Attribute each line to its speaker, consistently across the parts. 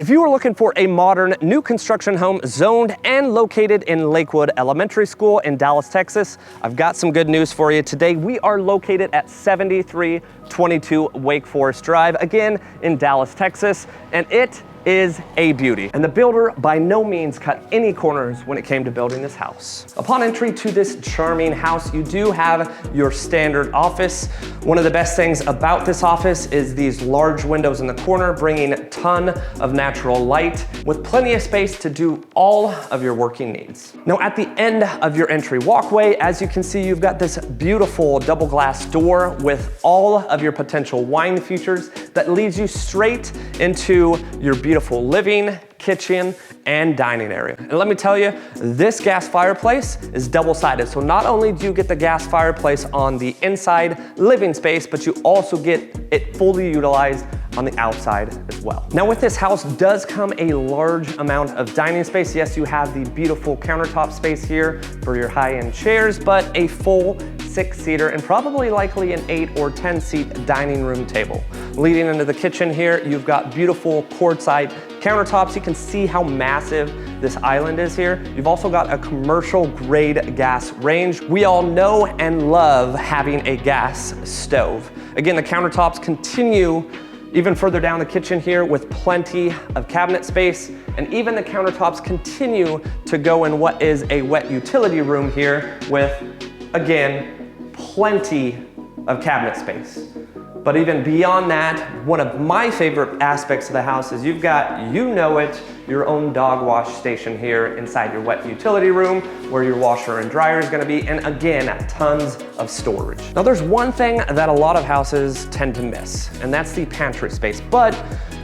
Speaker 1: If you are looking for a modern new construction home zoned and located in Lakewood Elementary School in Dallas, Texas, I've got some good news for you today. We are located at 7322 Wake Forest Drive, again in Dallas, Texas, and it is a beauty. And the builder by no means cut any corners when it came to building this house. Upon entry to this charming house, you do have your standard office. One of the best things about this office is these large windows in the corner, bringing a ton of natural light with plenty of space to do all of your working needs. Now at the end of your entry walkway, as you can see, you've got this beautiful double glass door with all of your potential wine features that leads you straight into your beautiful living, kitchen, and dining area. And let me tell you, this gas fireplace is double-sided. So not only do you get the gas fireplace on the inside living space, but you also get it fully utilized on the outside as well. Now with this house does come a large amount of dining space. Yes, you have the beautiful countertop space here for your high-end chairs, but a full 6-seater and probably likely an 8 or 10-seat dining room table. Leading into the kitchen here, you've got beautiful quartzite countertops. You can see how massive this island is here. You've also got a commercial grade gas range. We all know and love having a gas stove. Again, the countertops continue even further down the kitchen here with plenty of cabinet space, and even the countertops continue to go in what is a wet utility room here with, again, plenty of cabinet space. But even beyond that, one of my favorite aspects of the house is you've got, you know it, your own dog wash station here inside your wet utility room where your washer and dryer is gonna be, and again, tons of storage. Now there's one thing that a lot of houses tend to miss, and that's the pantry space. But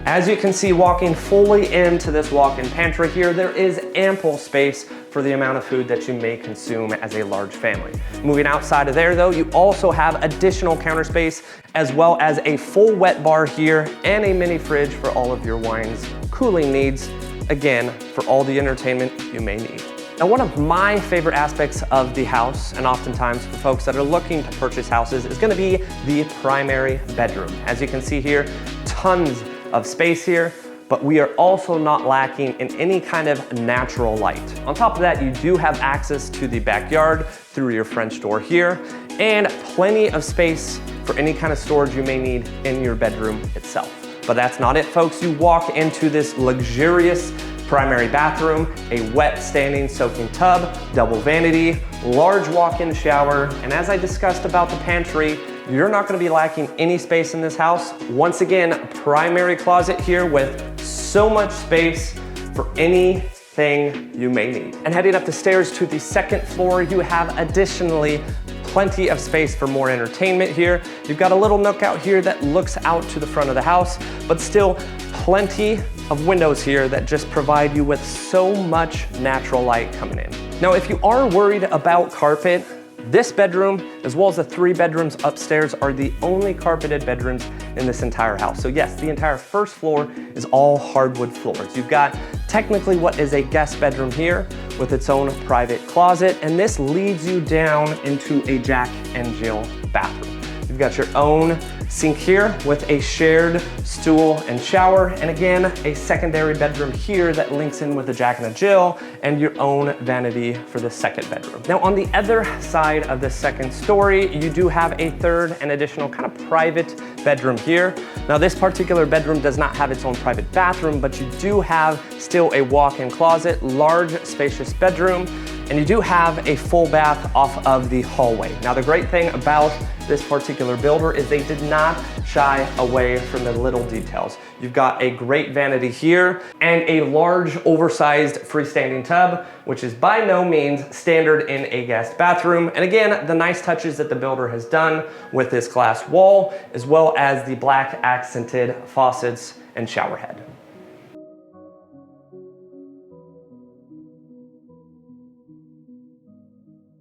Speaker 1: as you can see, walking fully into this walk-in pantry here, there is ample space for the amount of food that you may consume as a large family. Moving outside of there though, you also have additional counter space as well as a full wet bar here and a mini fridge for all of your wine's cooling needs, again, for all the entertainment you may need. Now, one of my favorite aspects of the house, and oftentimes for folks that are looking to purchase houses, is gonna be the primary bedroom. As you can see here, tons of space here, but we are also not lacking in any kind of natural light. On top of that, you do have access to the backyard through your French door here, and plenty of space for any kind of storage you may need in your bedroom itself. But that's not it, folks. You walk into this luxurious primary bathroom, a wet standing soaking tub, double vanity, large walk-in shower, and as I discussed about the pantry, you're not gonna be lacking any space in this house. Once again, primary closet here with so much space for anything you may need. And heading up the stairs to the second floor, you have additionally plenty of space for more entertainment here. You've got a little nook out here that looks out to the front of the house, but still plenty of windows here that just provide you with so much natural light coming in. Now, if you are worried about carpet, this bedroom, as well as the 3 bedrooms upstairs, are the only carpeted bedrooms in this entire house. So yes, the entire first floor is all hardwood floors. You've got technically what is a guest bedroom here with its own private closet, and this leads you down into a Jack and Jill bathroom. You've got your own sink here with a shared stool and shower, and again, a secondary bedroom here that links in with the Jack and a Jill, and your own vanity for the second bedroom. Now on the other side of the second story, you do have a third and additional kind of private bedroom here. Now this particular bedroom does not have its own private bathroom, but you do have still a walk-in closet, large spacious bedroom, and you do have a full bath off of the hallway. Now the great thing about this particular builder is they did not shy away from the little details. You've got a great vanity here and a large oversized freestanding tub, which is by no means standard in a guest bathroom. And again, the nice touches that the builder has done with this glass wall, as well as the black accented faucets and shower head.